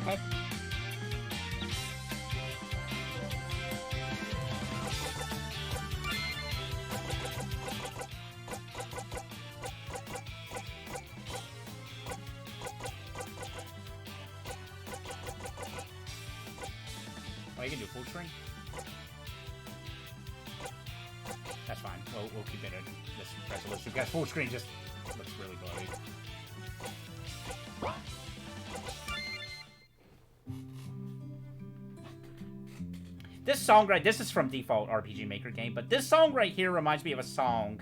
Okay. Oh, you can do full screen? That's fine. We'll keep it at this resolution. Because full screen just looks really blurry. This song this is from Default RPG Maker game, but this song right here reminds me of a song.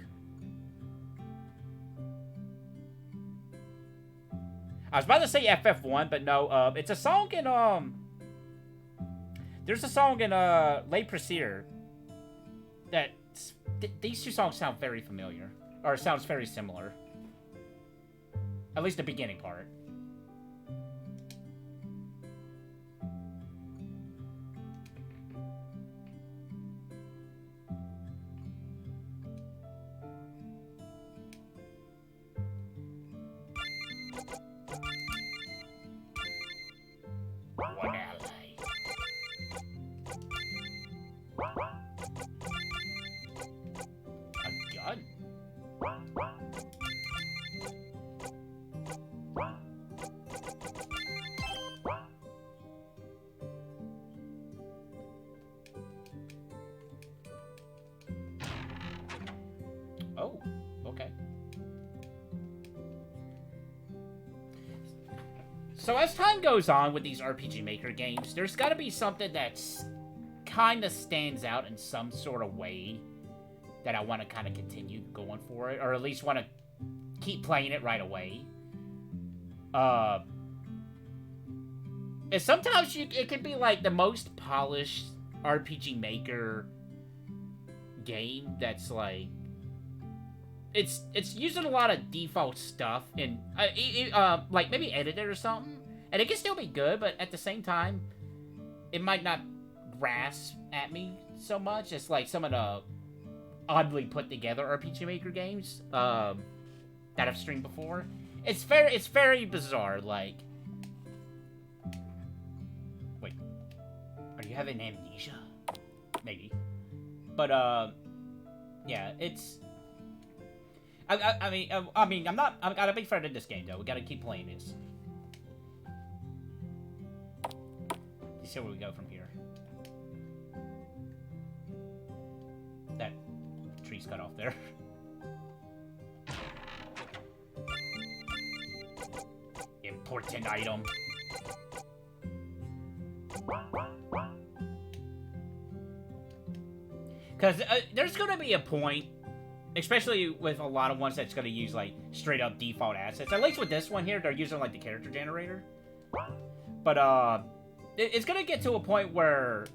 I was about to say FF1, but no, it's a song in, there's a song in, Le Precier that, these two songs sound very familiar, or sounds very similar. At least the beginning part. One ally. A gun? Oh, okay. So as time goes on with these RPG Maker games, there's got to be something that's kind of stands out in some sort of way that I want to kind of continue going for it, or at least want to keep playing it right away. And sometimes it can be like the most polished RPG Maker game that's like it's using a lot of default stuff and like maybe edited or something, and it can still be good, but at the same time, it might not grasp at me so much as like some of the oddly put together RPG Maker games that I've streamed before. It's very bizarre. Like, wait, are you having amnesia? Maybe, but yeah, it's. I mean, I'm not a big fan of this game though. We gotta keep playing this. Let's see where we go from here. That tree's cut off there. Important item. Because there's gonna be a point, especially with a lot of ones that's going to use, like, straight-up default assets. At least with this one here, they're using, like, the character generator. But, it's going to get to a point where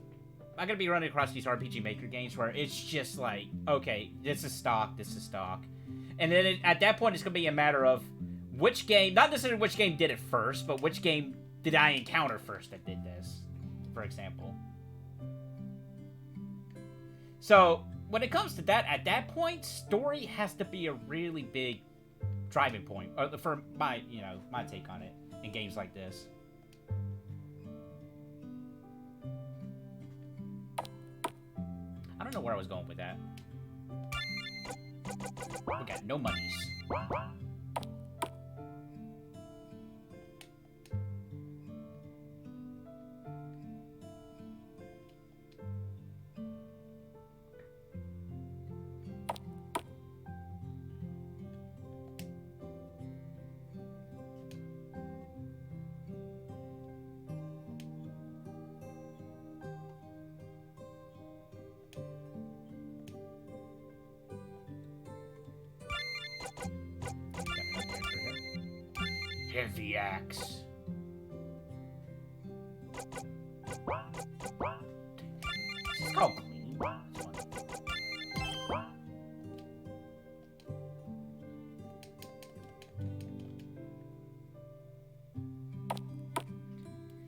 I'm going to be running across these RPG Maker games where it's just like, okay, this is stock. And then at that point, it's going to be a matter of which game, not necessarily which game did it first, but which game did I encounter first that did this, for example. So when it comes to that, at that point, story has to be a really big driving point for my take on it in games like this. I don't know where I was going with that. We got no monies. Heavy axe. This is called clean.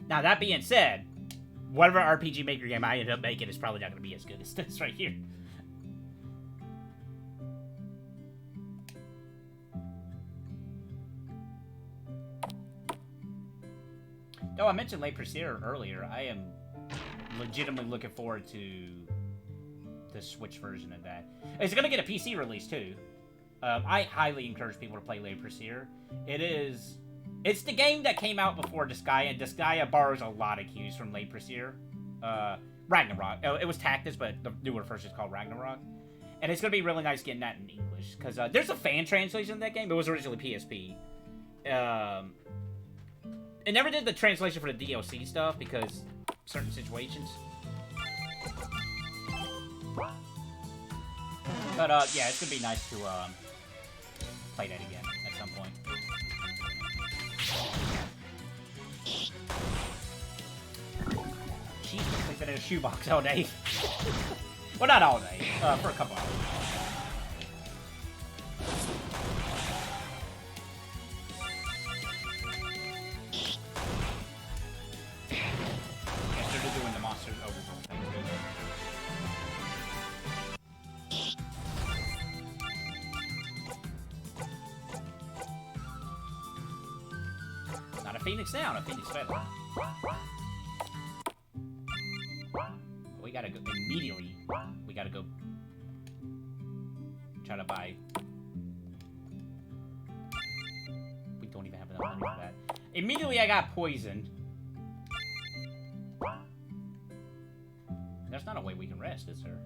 Now that being said, whatever RPG Maker game I end up making is probably not going to be as good as this right here. Oh, I mentioned Le Creuset earlier. I am legitimately looking forward to the Switch version of that. It's gonna get a PC release too. I highly encourage people to play Le Creuset. It's the game that came out before Disgaea, and Disgaea borrows a lot of cues from Le Creuset. Ragnarok. Oh, it was Tactus, but the newer version is called Ragnarok. And it's gonna be really nice getting that in English, because there's a fan translation of that game. It was originally PSP. It never did the translation for the DLC stuff, because certain situations. But, yeah, it's gonna be nice to, play that again at some point. She's been sleeping in a shoebox all day. Well, not all day, for a couple hours. Yes, they're doing the Monsters Overworld thing, too. Not a Phoenix down, a Phoenix feather. We gotta go immediately. We gotta go try to buy. We don't even have enough money for that. Immediately, I got poisoned. There's not a way we can rest, is there?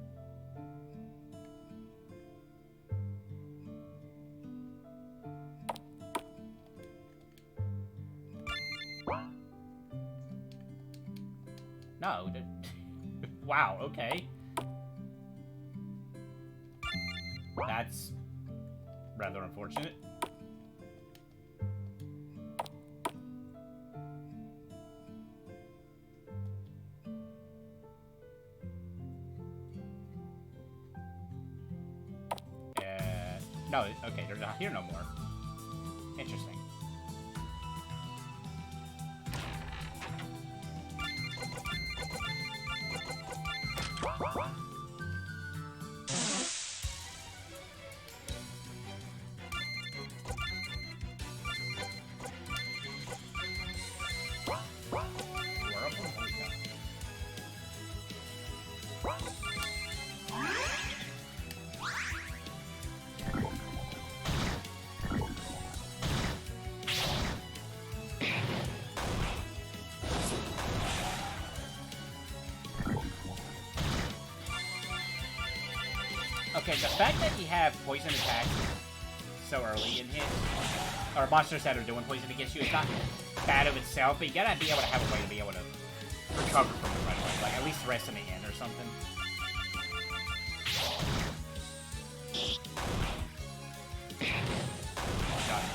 No. Wow, okay. That's rather unfortunate. No, okay, they're not here no more. Interesting. Okay, the fact that you have poison attacks so early in hits, or monsters that are doing poison against you, it's not bad of itself, but you gotta be able to have a way to be able to recover from it right away. Like, at least rest in the end or something. Got it.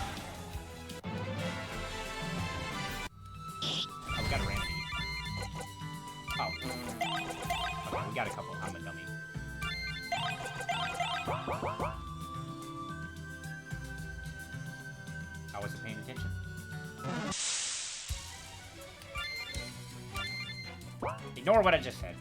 Oh, we got a remedy. Oh. Okay, we got a couple. I'm a dummy. I wasn't paying attention. Ignore what I just said.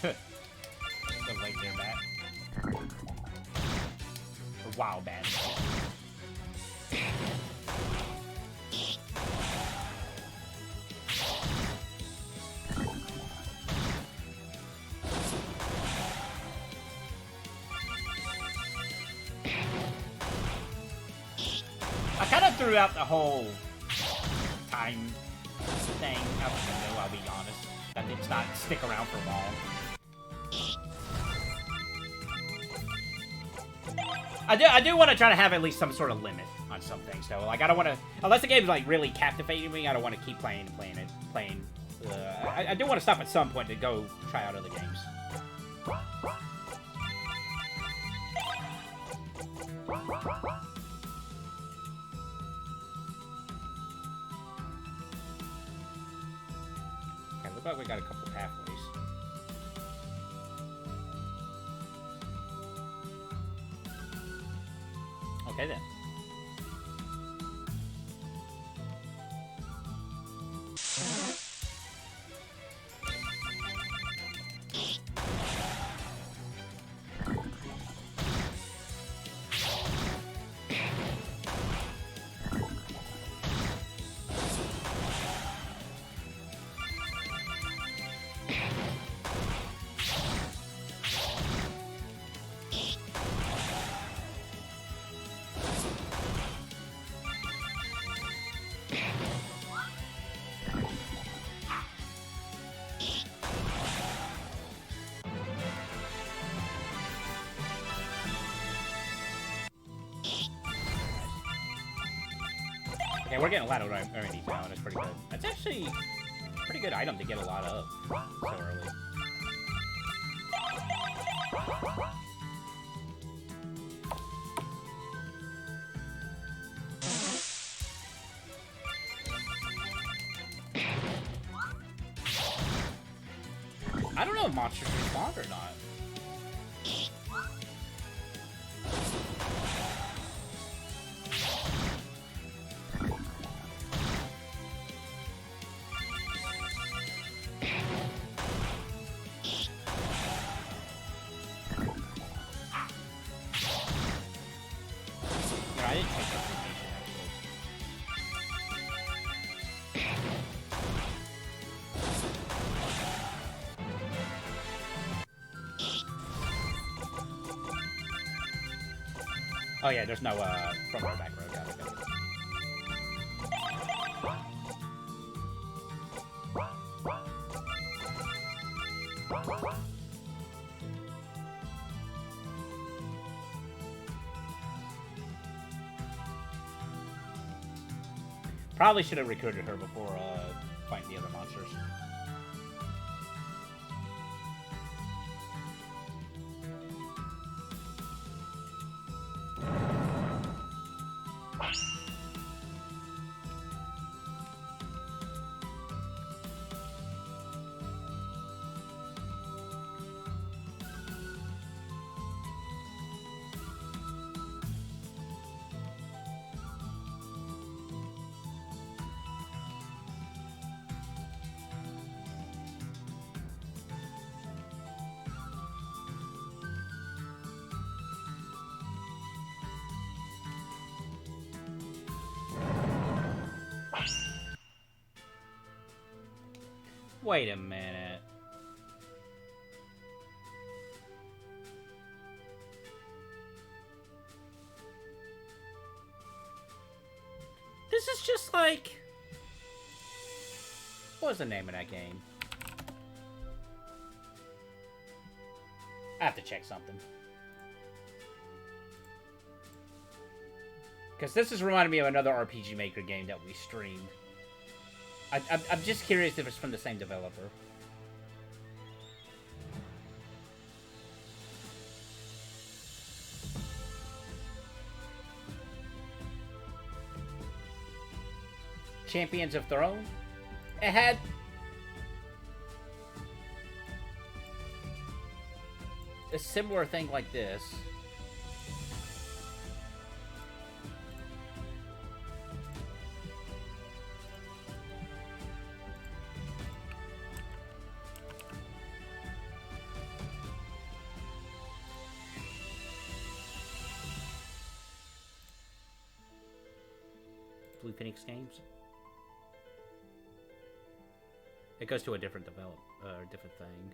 The late there, Matt. Wow, bad. I kind of threw out the whole time thing out the window, I'll be honest. That did not stick around for long. I do want to try to have at least some sort of limit on some things, though. Like, I don't want to... Unless the game's, like, really captivating me, I don't want to keep playing and playing it. I do want to stop at some point to go try out other games. Okay, look like we got a couple pathways. Okay then. Yeah, we're getting a lot of remedies now, and it's pretty good. That's actually a pretty good item to get a lot of so early. I don't know if monsters respond or not. I didn't take reputation, actually. Oh yeah, there's no front or back road. Got it. Probably should have recruited her before fighting the other monsters. Wait a minute. This is just like... What was the name of that game? I have to check something. Because this is reminding me of another RPG Maker game that we streamed. I'm just curious if it's from the same developer. Champions of Throne? It had... a similar thing like this. Blue Phoenix Games. It goes to a different different thing.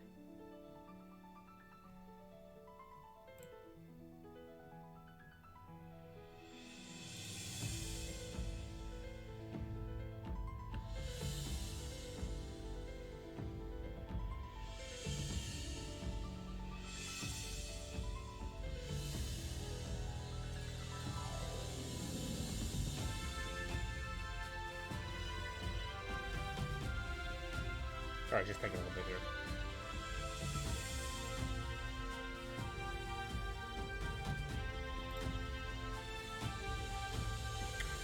Sorry, just taking a little bit here.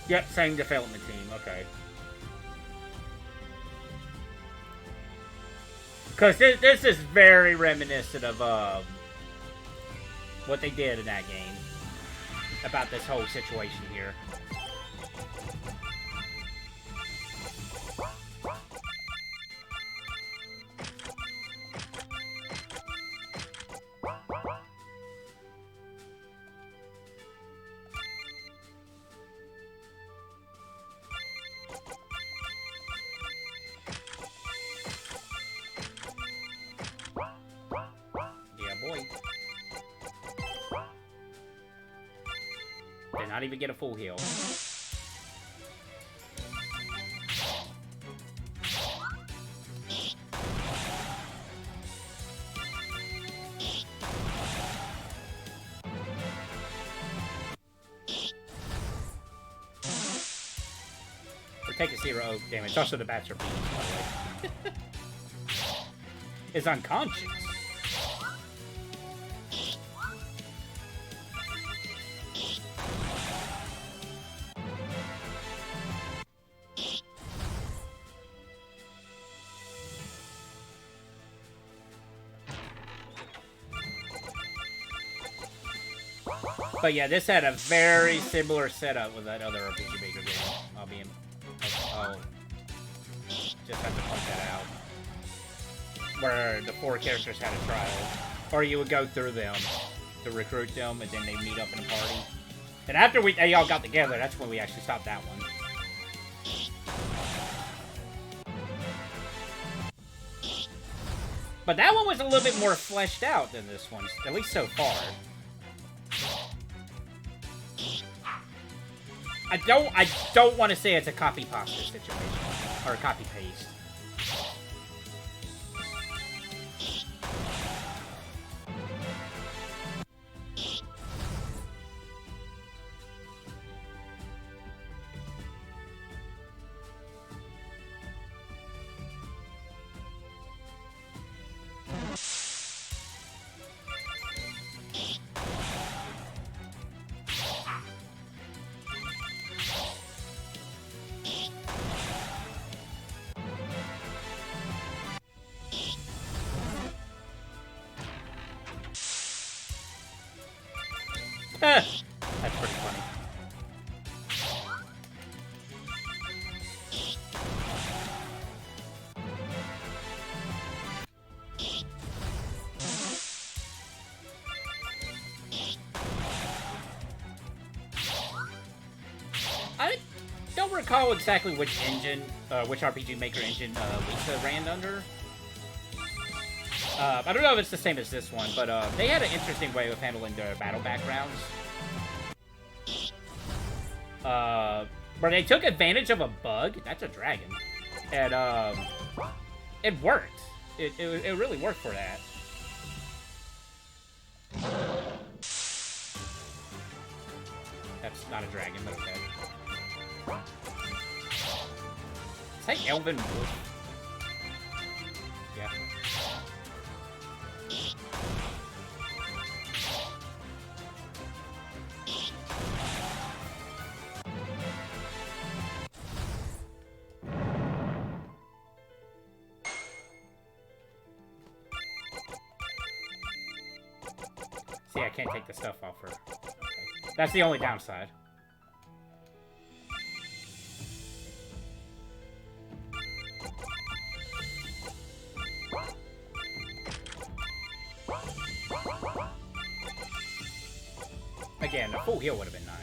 Yep, same development team, okay. Because this is very reminiscent of what they did in that game. about this whole situation here. Did not even get a full heal. We're taking 0 damage. Also, the bats are beating, by the way. Is unconscious. But yeah, this had a very similar setup with that other RPG Maker game. I'll be in. Oh. Just have to point that out. Where the 4 characters had a trial. Or you would go through them to recruit them, and then they meet up in a party. And after they all got together, that's when we actually stopped that one. But that one was a little bit more fleshed out than this one, at least so far. I don't want to say it's a copy pasta situation or a copy paste. That's pretty funny. I don't recall exactly which engine, which RPG Maker engine Lisa ran under. I don't know if it's the same as this one, but they had an interesting way of handling their battle backgrounds. Where they took advantage of a bug. That's a dragon. And it worked. It really worked for that. That's not a dragon, but okay. Is that Elven Wolf? Yeah. See, I can't take the stuff off her. Okay. That's the only downside. Again, a full heal would have been nice.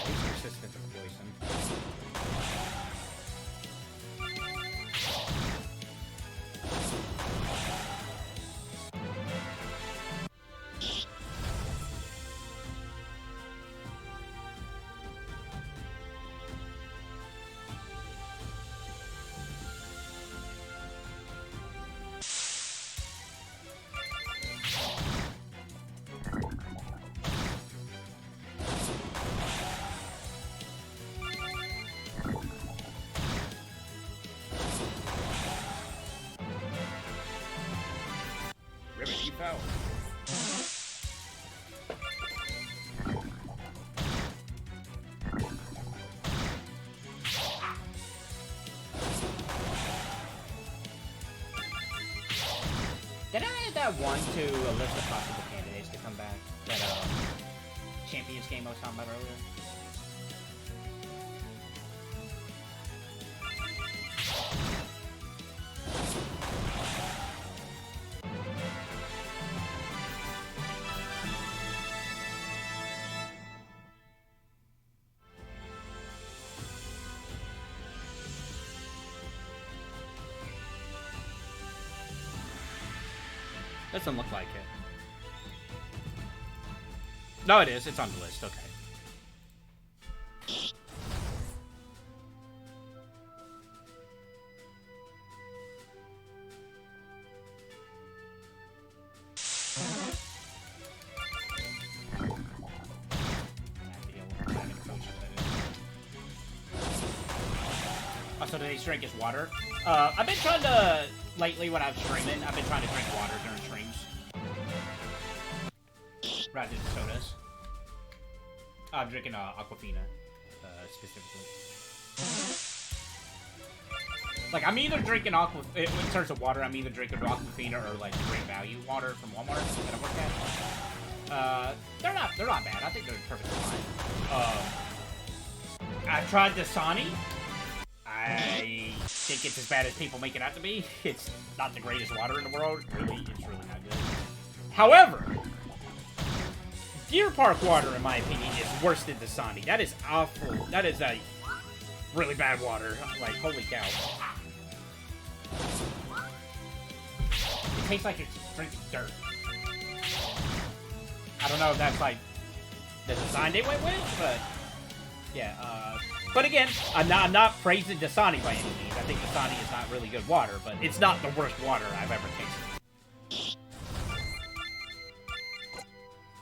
He's resistant to poison. Rivet power. that one to a list of possible candidates to come back. That Champions game I was talking about earlier. Doesn't look like it. No, it is. It's on the list. Okay. Oh, so today's drink is water. I've been trying to, lately when I'm streaming, I've been trying to drink water during streams. Rather than sodas. I'm drinking Aquafina, specifically. Like, I'm either drinking in terms of water, I'm either drinking Aquafina or, like, Great Value water from Walmart that I work at. They're not bad. I think they're perfectly fine. I've tried Dasani. I think it's as bad as people make it out to be. It's not the greatest water in the world. It's really not good. However, Deer Park water, in my opinion, is worse than Dasani. That is awful. That is a really bad water. Like, holy cow. It tastes like you're drinking dirt. I don't know if that's like the design they went with, but yeah. But again, I'm not praising Dasani by any means. I think Dasani is not really good water, but it's not the worst water I've ever tasted.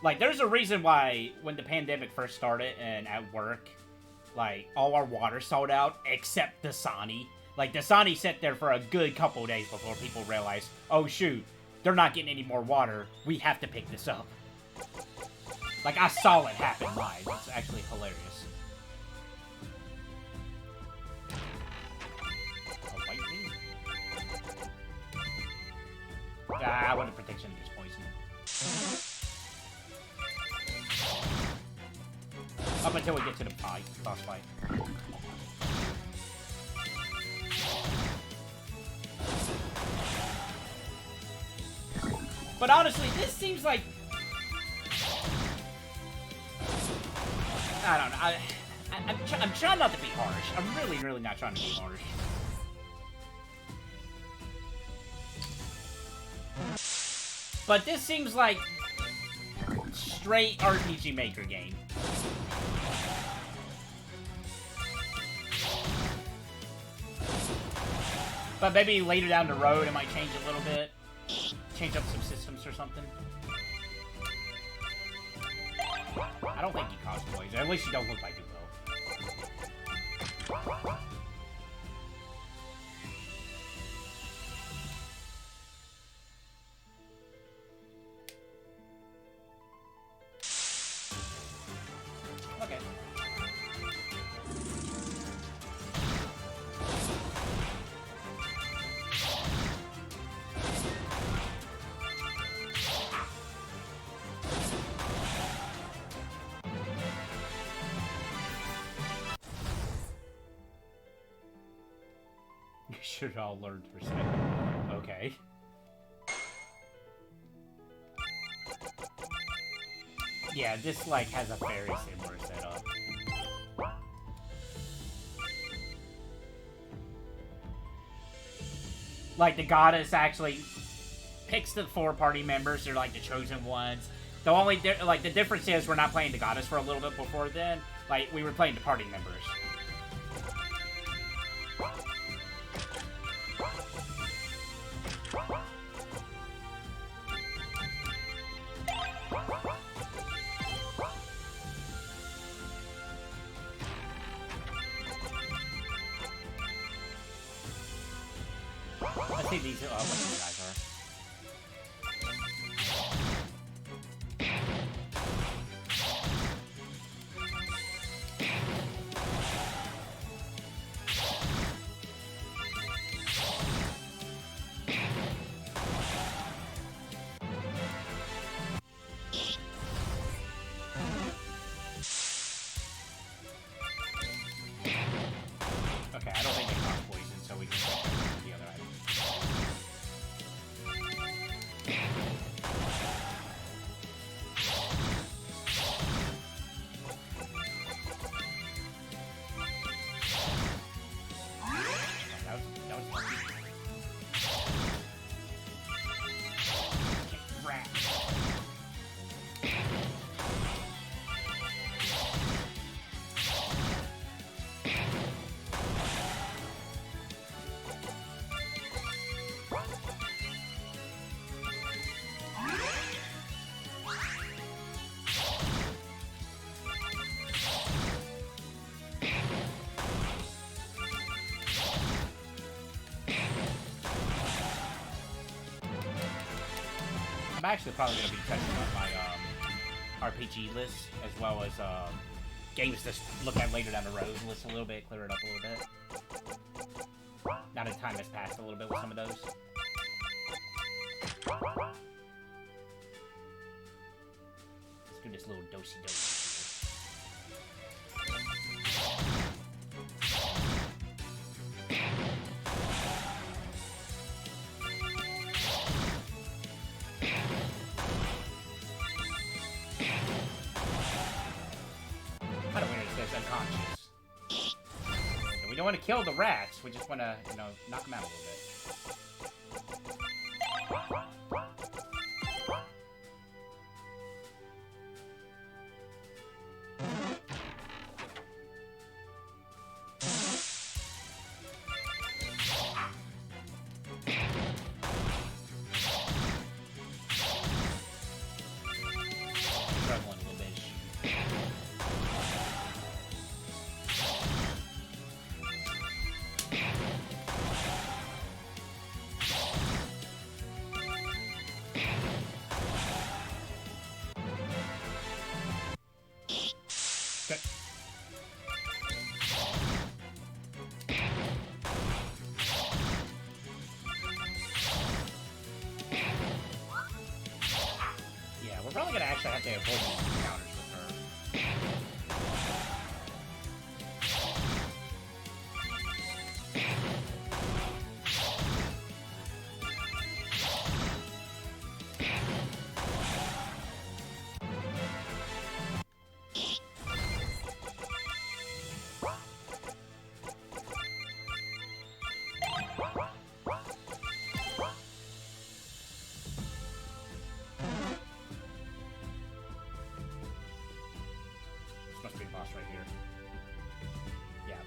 Like, there's a reason why when the pandemic first started and at work, like, all our water sold out except Dasani. Like, Dasani sat there for a good couple days before people realized, oh shoot, they're not getting any more water. We have to pick this up. Like, I saw it happen live. It's actually hilarious. I wanted protection against poison. Up until we get to the boss fight. But honestly, this seems like... I don't know. I'm trying not to be harsh. I'm really not trying to be harsh. But this seems like straight RPG Maker game. But maybe later down the road it might change a little bit. Change up some systems or something. I don't think you cosplays. At least you don't look like you will. Okay. You should all learn perspective. Okay. Yeah, this, like, has a very similar setup. Like, the goddess actually picks the 4 party members. They're, like, the chosen ones. The only, the difference is we're not playing the goddess for a little bit before then. Like, we were playing the party members. Let's see these, what these guys are. I'm actually probably going to be touching up my RPG list, as well as games to look at later down the road list a little bit, clear it up a little bit. Now that time has passed a little bit with some of those. Let's do this little dosey-dosey. Kind of weird it says unconscious. And we don't want to kill the rats, we just want to, you know, knock them out a little bit. Struggling a little bit. Okay. Yeah, we're probably gonna actually have to avoid these encounters with her. This must be the boss right here. Yeah.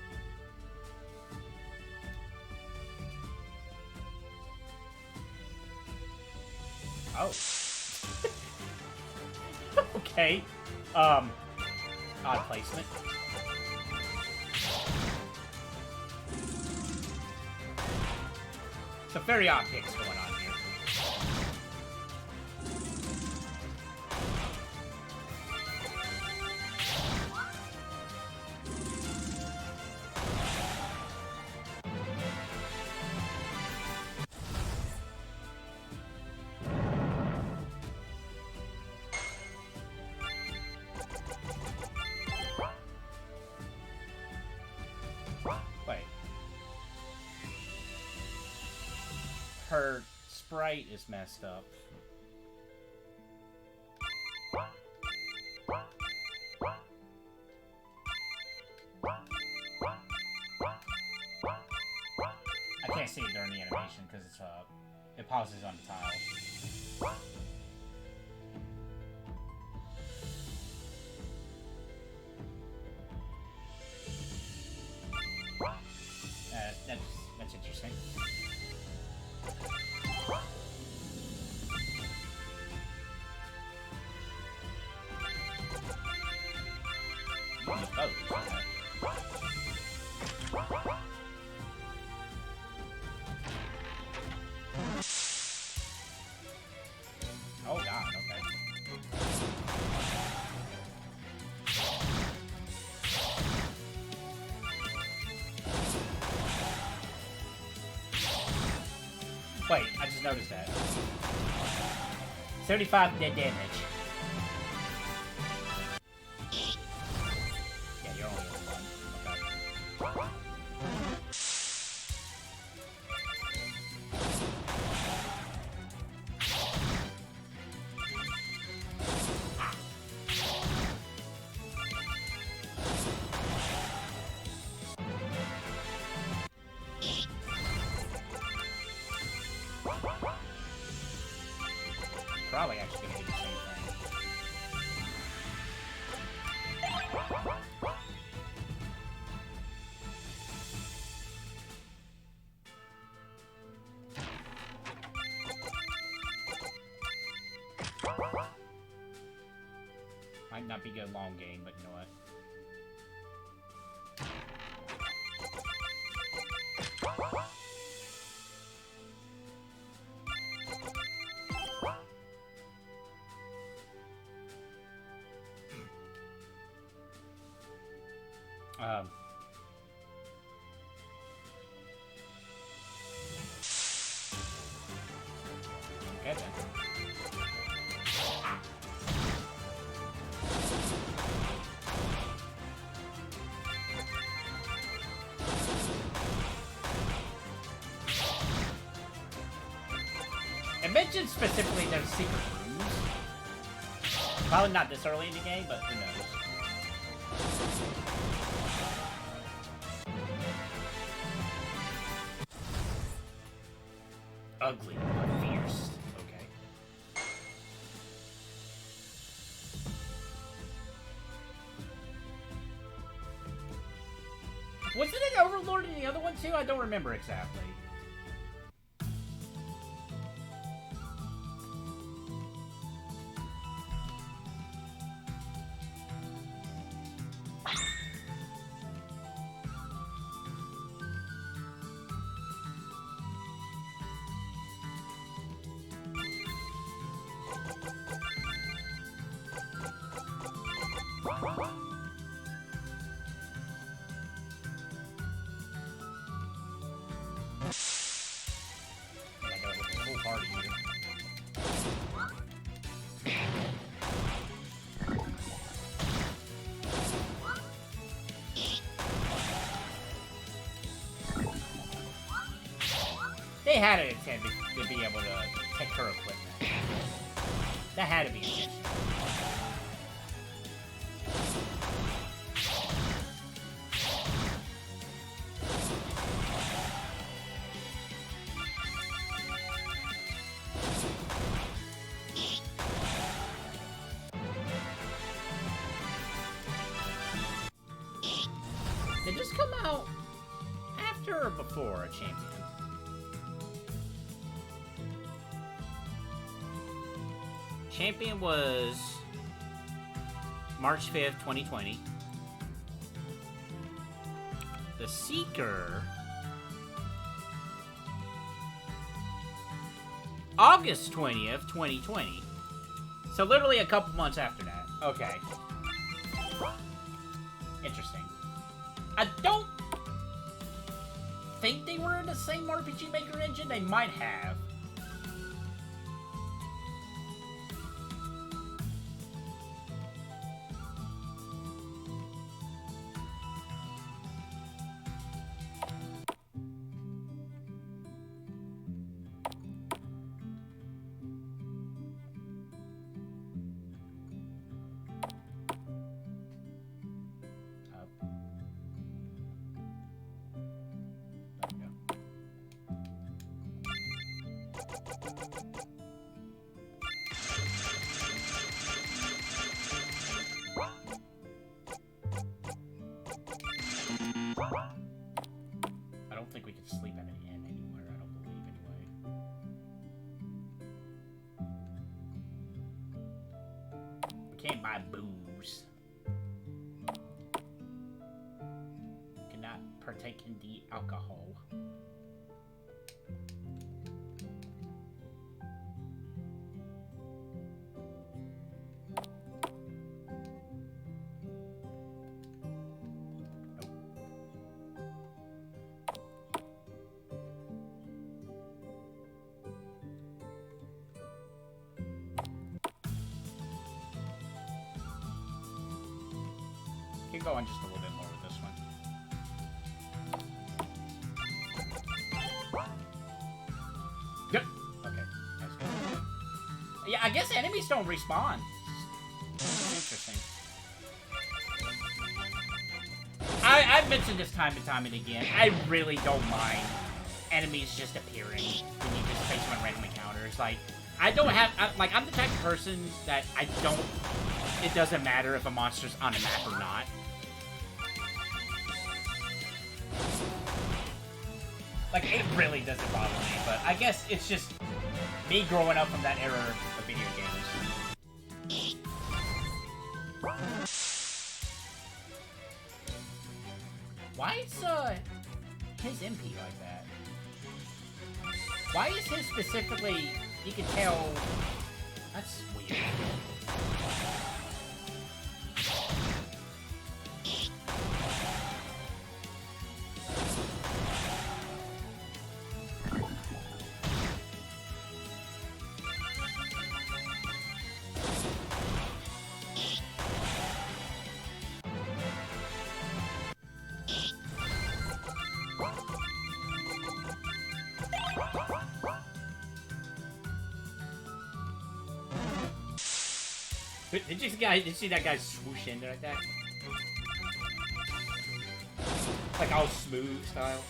Oh. Okay. Odd placement. Some very odd picks going on here. Wait. Her sprite is messed up. I can't see it during the animation because it's it pauses on the tile. That's interesting. Oh, okay. Oh god, okay. Wait, I just noticed that. 75 dead damage. Yeah, you're only level 1. Okay. Probably actually gonna do the same thing. Might not be a good long game, but you know what? Um. Okay then. It mentioned specifically there's secret rooms. Probably not this early in the game, but who knows. Ugly, but fierce. Okay. Wasn't it Overlord in the other one too? I don't remember exactly. They had an intent to be able to take her equipment. That had to be intentional. Did this come out after or before a champion? Champion was March 5th, 2020. The Seeker... August 20th, 2020. So literally a couple months after that. Okay. Interesting. I don't think they were in the same RPG Maker engine. They might have. I don't think we can sleep at an inn anywhere, I don't believe, anyway. We can't buy booze. Cannot partake in the alcohol. Keep going just a little bit more with this one. Yep. Okay. That's good. Yeah, I guess enemies don't respawn. Interesting. I've mentioned this time and time and again. I really don't mind enemies just appearing when you just face one random encounters. Like, I don't have... I'm the type of person that I don't... It doesn't matter if a monster's on the map or not. Like, it really doesn't bother me, but I guess it's just me growing up from that era of video games. Why is, his MP like that? Why is his specifically, you can tell, that's weird. Did you see that guy swoosh in there like that? Like all smooth style.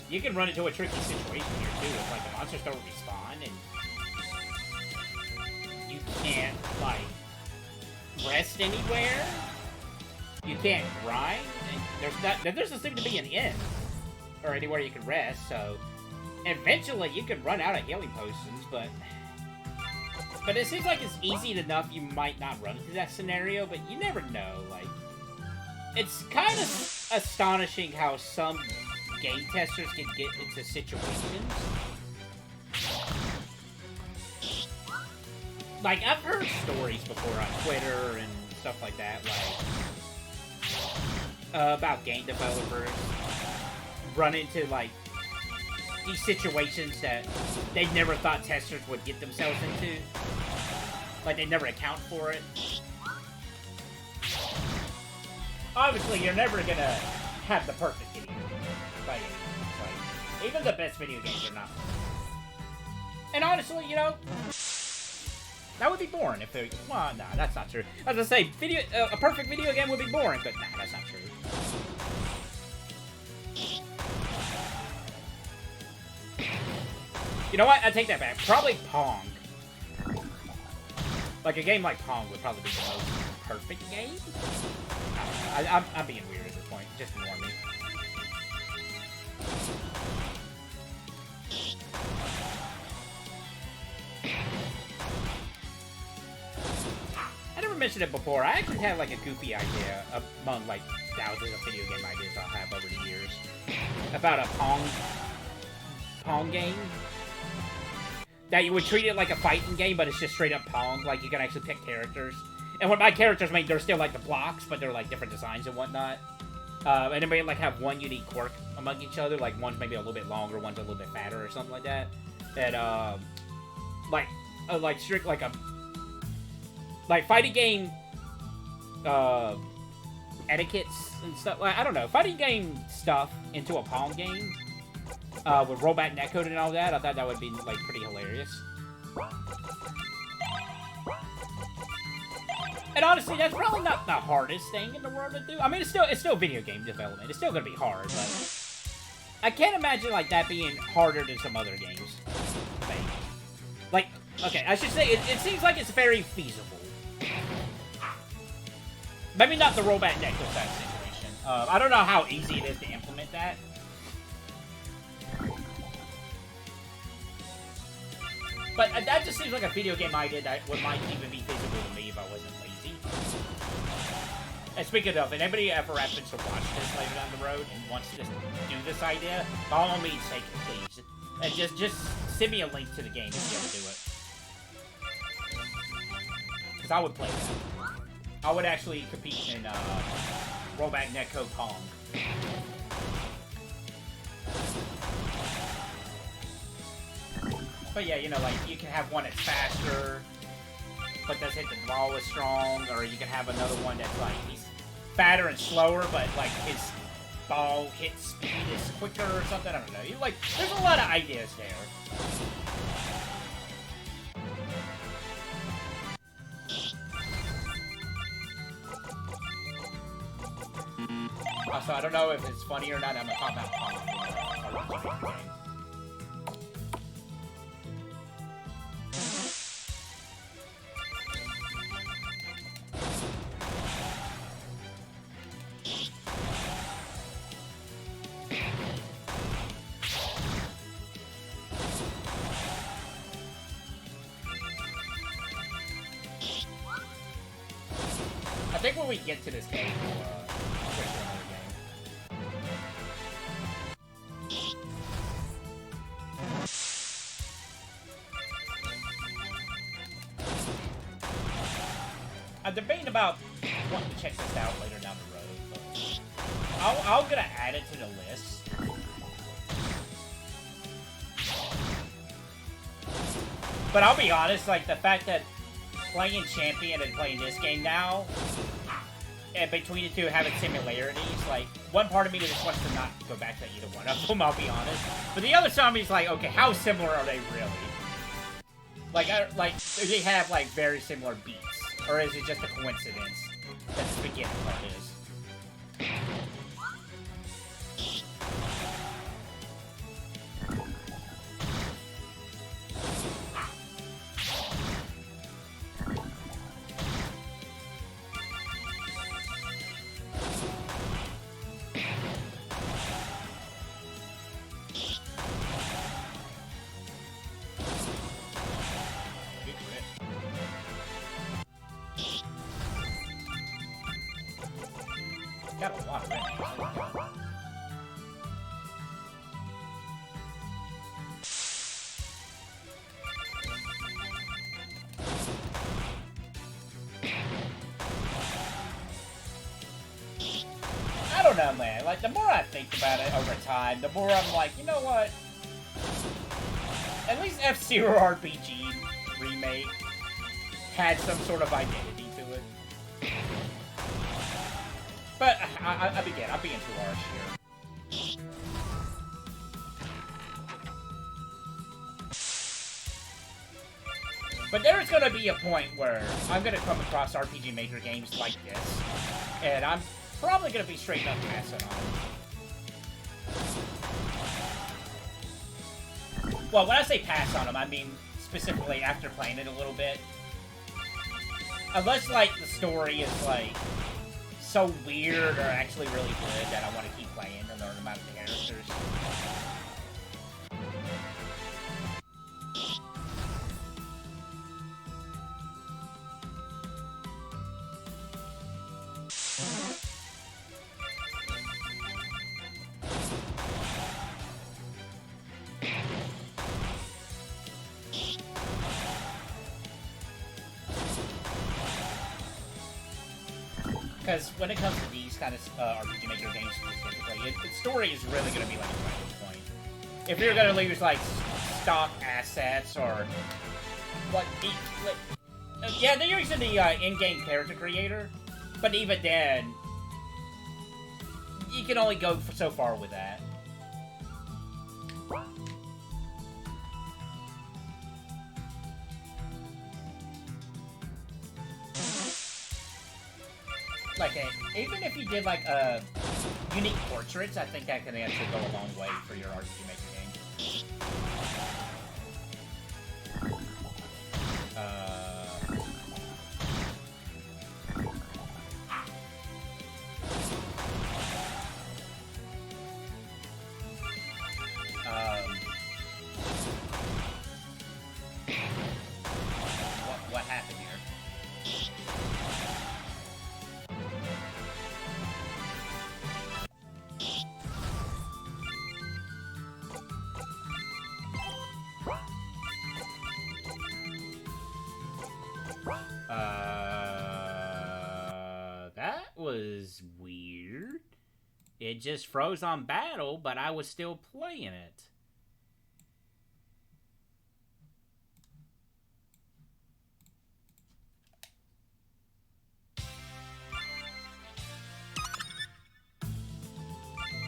You can run into a tricky situation here too, if like the monsters don't respawn and you can't like rest anywhere. You can't grind, and there doesn't seem to be an inn or anywhere you can rest. So eventually you can run out of healing potions, but it seems like it's easy enough. You might not run into that scenario, but you never know. Like, it's kind of astonishing how some game testers can get into situations. Like, I've heard stories before on Twitter and stuff like that, like, about game developers run into, like, these situations that they never thought testers would get themselves into. Like, they never account for it. Obviously, you're never gonna have the perfect video. Like, even the best video games are not. And honestly, you know, that would be boring if they. Well, no, that's not true. I was gonna say, a perfect video game would be boring, but nah, that's not true. You know what? I take that back. Probably Pong. Like, a game like Pong would probably be the most perfect game. I don't know. I'm being weird at this point. Just ignore me. I never mentioned it before. I actually had like a goofy idea among like thousands of video game ideas I'll have over the years about a Pong game. That you would treat it like a fighting game, but it's just straight up Pong. Like, you can actually pick characters. And what my characters make, they're still like the blocks, but they're like different designs and whatnot. And they may like have one unique quirk among each other. Like, one's maybe a little bit longer, one's a little bit fatter or something like that. That, like strict, like a... Like, fighting game, etiquettes and stuff. Like, I don't know. Fighting game stuff into a Pong game. With rollback netcode and all that, I thought that would be, like, pretty hilarious. And honestly, that's probably not the hardest thing in the world to do. I mean, it's still video game development. It's still gonna be hard, but I can't imagine, like, that being harder than some other games. Maybe. Like, okay, I should say, it seems like it's very feasible. Maybe not the rollback netcode type situation. I don't know how easy it is to implement that. But that just seems like a video game idea that might even be feasible to me if I wasn't lazy. And speaking of, if anybody ever happens to watch this later down the road and wants to do this idea, by all means, take it, please. And just send me a link to the game if you ever do it. Because I would play that. I would actually compete in rollback netcode Pong. But yeah, you know, like, you can have one that's faster, but doesn't hit the ball as strong, or you can have another one that's, like, he's fatter and slower, but, like, his ball hit speed is quicker or something, I don't know. Like, there's a lot of ideas there. Also, I don't know if it's funny or not, I'm gonna talk about Pong. I think when we get to this game, we'll switch to another game. I'm debating about wanting to check this out later down the road, but I'm gonna add it to the list. But I'll be honest, like, the fact that playing Champion and playing this game now, and between the two having similarities, like, one part of me just wants to not go back to either one of them, I'll be honest. But the other side of me is like, okay, how similar are they really? Like, do they have, like, very similar beats? Or is it just a coincidence that the beginning part is? Got a lot of enemies. I don't know, man. Like, the more I think about it over time, the more I'm like, you know what? At least F-Zero RPG Remake had some sort of identity to it. But I'm being too harsh here. But there's gonna be a point where I'm gonna come across RPG Maker games like this, and I'm probably gonna be straight up passing on them. Well, when I say pass on them, I mean specifically after playing it a little bit. Unless, like, the story is, like, so weird or actually really good that I want to keep playing and learn about the characters. Because when it comes to these kind of RPG Maker games specifically, the story is really going to be like a focal point. If you're going to use like stock assets or like, yeah, they're using the in-game character creator, but even then, you can only go so far with that. Like, even if you did, like, unique portraits, I think that can actually go a long way for your RPG Maker game. What happened here? That was weird. It just froze on battle, but I was still playing it.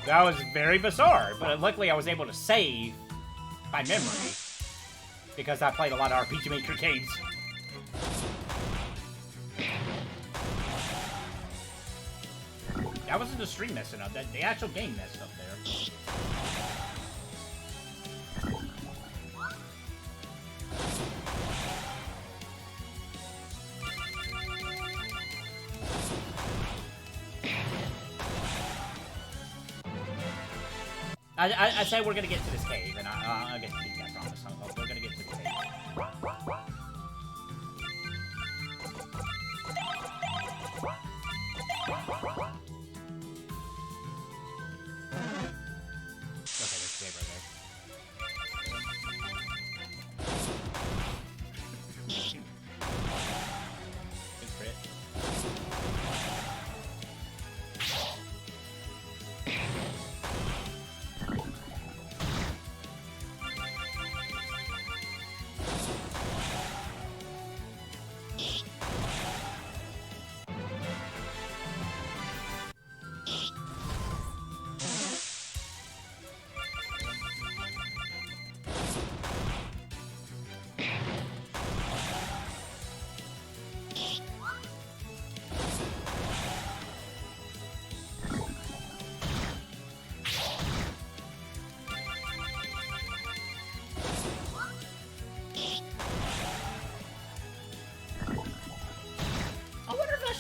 That was very bizarre, but luckily I was able to save by memory because I played a lot of RPG Maker games. That wasn't the stream messing up, the actual game messed up there. I say we're gonna get to this cave, and I'll get to keep that promise. We're gonna get to the cave.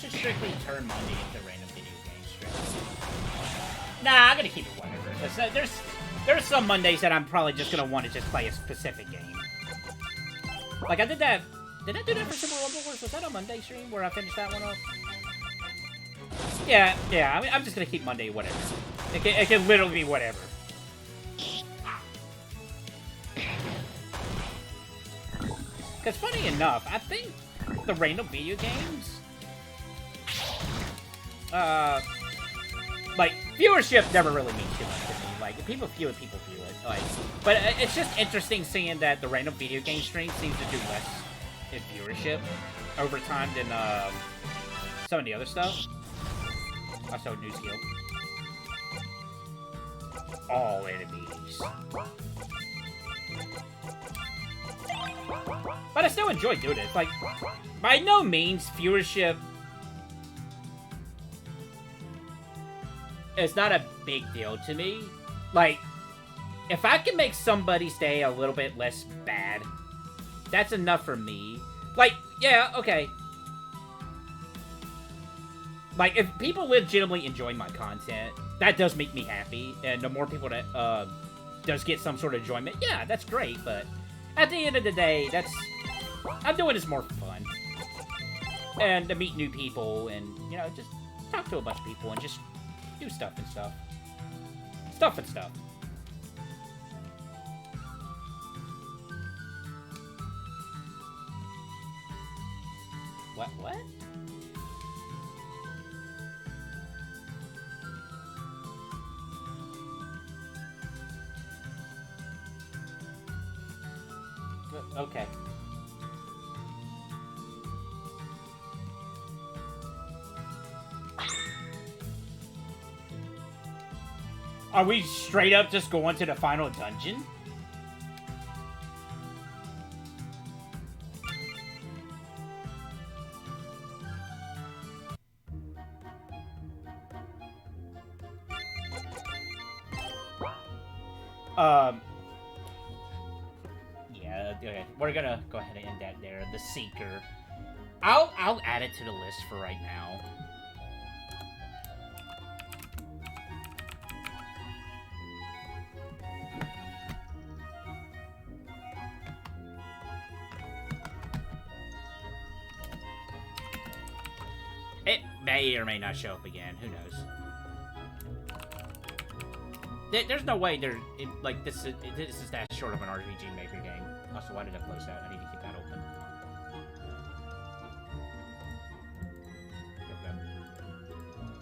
should strictly turn Monday into random video game stream. Nah, I'm gonna keep it whatever. 'Cause, there's some Mondays that I'm probably just gonna want to just play a specific game. Like I did that. Did I do that for Super Rumble Wars? Was that a Monday stream where I finished that one off? Yeah. I mean, I'm just gonna keep Monday whatever. It can literally be whatever. Because funny enough, I think the random video games, like, viewership never really means too much to me. Like, people view it, people view it. Like, but it's just interesting seeing that the random video game stream seems to do less in viewership over time than some of the other stuff. Also, new skill. All enemies. But I still enjoy doing it. It's like, by no means, viewership is not a big deal to me. Like, if I can make somebody's day a little bit less bad, that's enough for me. Like, yeah, okay. Like, if people legitimately enjoy my content, that does make me happy. And the more people that does get some sort of enjoyment, yeah, that's great. But at the end of the day, I'm doing this more for fun. And to meet new people and, you know, just talk to a bunch of people and just do stuff and stuff. Stuff and stuff. What? Okay. Are we straight up just going to the final dungeon? Yeah, okay. We're gonna go ahead and end that there. The Seeker. I'll add it to the list for right now. It may or may not show up again. Who knows? There's no way like this is that short of an RPG Maker game. Also, why did I close that? I need to keep that open. There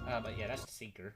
we go. But yeah, that's the Seeker.